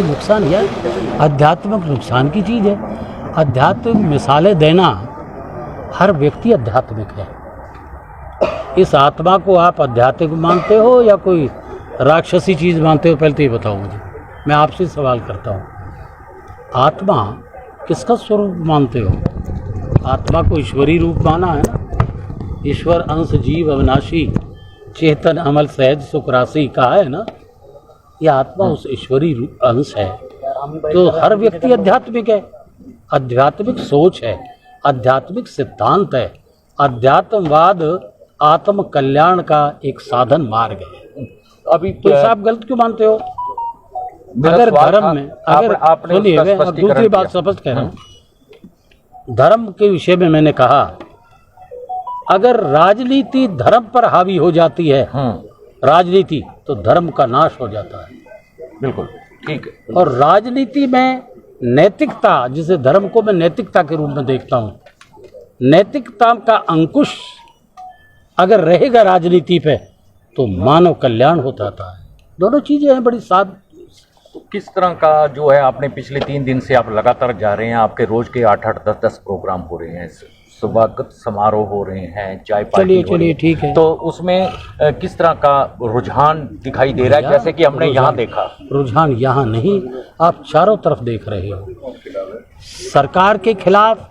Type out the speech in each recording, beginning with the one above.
नुकसान है। अध्यात्म नुकसान की चीज़ है। आध्यात्मिक मिसालें देना, हर व्यक्ति आध्यात्मिक है। इस आत्मा को आप आध्यात्मिक मानते हो या कोई राक्षसी चीज़ मानते हो, पहले तो ये बताओ मुझे। मैं आपसे सवाल करता हूँ, आत्मा किसका स्वरूप मानते हो? आत्मा को ईश्वरी रूप माना है ना, ईश्वर अंश जीव अविनाशी चेतन अमल सहज सुख राशि कहा है ना, यह आत्मा उस ईश्वरी अंश है। तो हर व्यक्ति आध्यात्मिक है, आध्यात्मिक सोच है, आध्यात्मिक सिद्धांत है। अध्यात्मवाद आत्म कल्याण का एक साधन मार्ग है। अभी तो आप गलत क्यों मानते हो? अगर धर्म में, अगर सुनिए, मैं दूसरी बात स्पष्ट कह रहा हूँ, धर्म के विषय में मैंने कहा, अगर राजनीति धर्म पर हावी हो जाती है, राजनीति, तो धर्म का नाश हो जाता है। बिल्कुल ठीक है। और राजनीति में नैतिकता, जिसे धर्म को मैं नैतिकता के रूप में देखता हूँ, नैतिकता का अंकुश अगर रहेगा राजनीति पे तो मानव कल्याण हो जाता है। दोनों चीजें हैं बड़ी साथ। किस तरह का जो है, आपने पिछले 3 दिन से आप लगातार जा रहे हैं, आपके रोज के 8-8, 10-10 प्रोग्राम हो रहे हैं, स्वागत समारोह हो रहे हैं, चाय पार्टी चलिए ठीक है। तो उसमें किस तरह का रुझान दिखाई दे रहा है, जैसे कि हमने यहाँ देखा? रुझान यहाँ नहीं, आप चारों तरफ देख रहे हो। सरकार के खिलाफ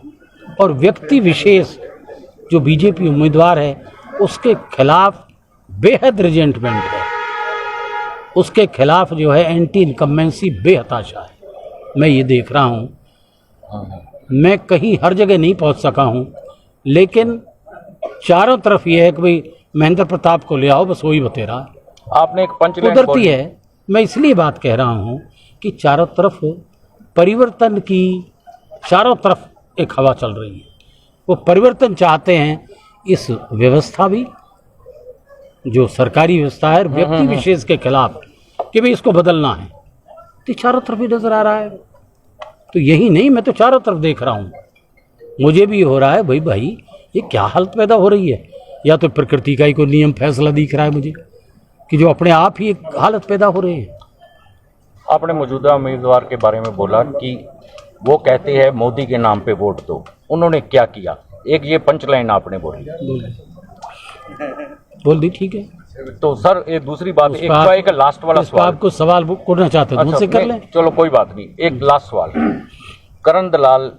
और व्यक्ति विशेष जो बीजेपी उम्मीदवार है उसके खिलाफ बेहद रिजेंटमेंट है, उसके खिलाफ जो है एंटी इनकम्बेंसी बेहताशा है। मैं ये देख रहा हूँ। मैं कहीं हर जगह नहीं पहुँच सका हूँ, लेकिन चारों तरफ ये है कि भाई महेंद्र प्रताप को ले आओ, बस वही बतेरा है। आपने एक पंचलाइन कुदरती है। मैं इसलिए बात कह रहा हूँ कि चारों तरफ परिवर्तन की, चारों तरफ एक हवा चल रही है। वो परिवर्तन चाहते हैं। इस व्यवस्था भी, जो सरकारी व्यवस्था है, व्यक्ति विशेष के खिलाफ कि भाई इसको बदलना है, तो चारों तरफ ही नजर आ रहा है। तो यही नहीं, मैं तो चारों तरफ देख रहा हूँ। मुझे भी हो रहा है भाई ये क्या हालत पैदा हो रही है। या तो प्रकृति का ही कोई नियम फैसला दिख रहा है मुझे कि जो अपने आप ही एक हालत पैदा हो रही है। आपने मौजूदा उम्मीदवार के बारे में बोला कि वो कहते हैं मोदी के नाम पे वोट दो। उन्होंने क्या किया? एक ये पंचलाइन आपने बोल दी, ठीक है। तो सर एक दूसरी बात, एक लास्ट वाला सवाल, आपको सवाल करना चाहते हो मुझसे कर लें। चलो कोई बात नहीं, एक लास्ट सवाल। करण दलाल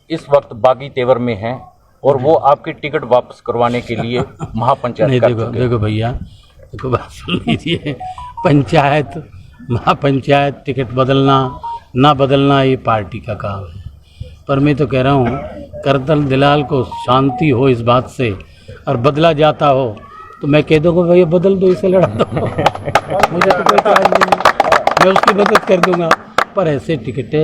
इस वक्त बागी तेवर में हैं और वो आपकी टिकट वापस करवाने के लिए महापंचायत कर चुके हैं। देखो भैया, देखो बात सुन लीजिए। पंचायत, महापंचायत, टिकट बदलना ना बदलना ये पार्टी का काम है। पर मैं तो कह रहा हूँ, करण दलाल को शांति हो इस बात से और बदला जाता हो तो मैं कह दूँगा भैया बदल दो, इसे लड़ा दो। मुझे तो कोई इतराज़ नहीं है, मैं उसकी मदद कर दूंगा। पर ऐसे टिकट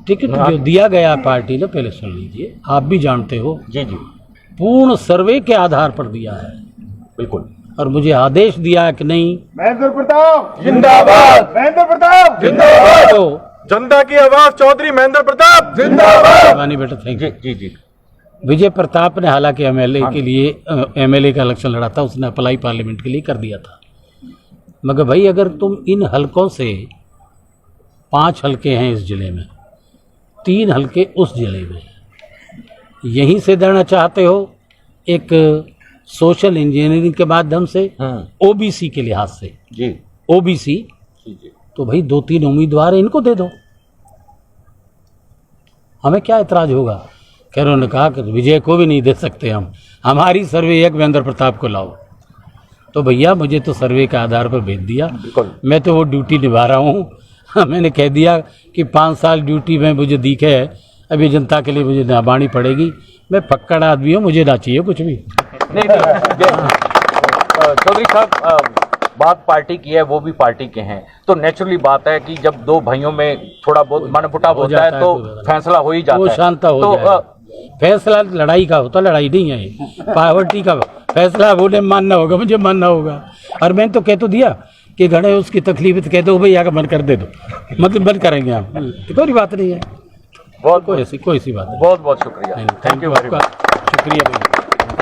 जो दिया गया पार्टी ने, पहले सुन लीजिए, आप भी जानते हो, जी, पूर्ण सर्वे के आधार पर दिया है। बिल्कुल। और मुझे आदेश दिया है कि नहीं, महेंद्र प्रताप जिंदाबाद, महेंद्र प्रताप जिंदाबाद, तो जनता की आवाज चौधरी महेंद्र प्रताप जिंदाबाद। बेटा थैंक यू। जी। विजय प्रताप ने हालांकि एमएलए के लिए एमएलए का इलेक्शन लड़ा था, उसने अप्लाई पार्लियामेंट के लिए कर दिया था। मगर भाई अगर तुम इन हलकों से, 5 हलके हैं इस जिले में, 3 हलके उस जिले में, यहीं से देना चाहते हो एक सोशल इंजीनियरिंग के माध्यम से, ओबीसी के लिहाज से, जी ओबीसी, तो भाई 2-3 उम्मीदवार इनको दे दो, हमें क्या इतराज होगा। खैर ने कहा कि विजय को भी नहीं दे सकते हम, हमारी सर्वे एक महेंद्र प्रताप को लाओ। तो भैया मुझे तो सर्वे के आधार पर भेज दिया, मैं तो वो ड्यूटी निभा रहा हूँ। मैंने कह दिया कि 5 साल ड्यूटी में मुझे दिखे है, अभी जनता के लिए मुझे निभानी पड़ेगी। मैं पक्का आदमी हूँ, मुझे ना चाहिए कुछ भी। नहीं चौधरी साहब, बात पार्टी की है, वो भी पार्टी के हैं, तो नेचुरली बात है कि जब 2 भाइयों में थोड़ा बहुत मनमुटाव होता है तो फैसला हो ही जाता है, वो शांता हो जाएगा। फैसला लड़ाई का होता, लड़ाई नहीं है, पार्टी का फैसला वो मानना होगा, मुझे मानना होगा। और मैंने तो कह तो दिया कि घड़े उसकी तकलीफ तो कह दो भैया का मन कर दे दो, मतलब बंद करेंगे हम, कोई बात नहीं है। बहुत कोई ऐसी बात नहीं। बहुत शुक्रिया, थैंक यू, शुक्रिया।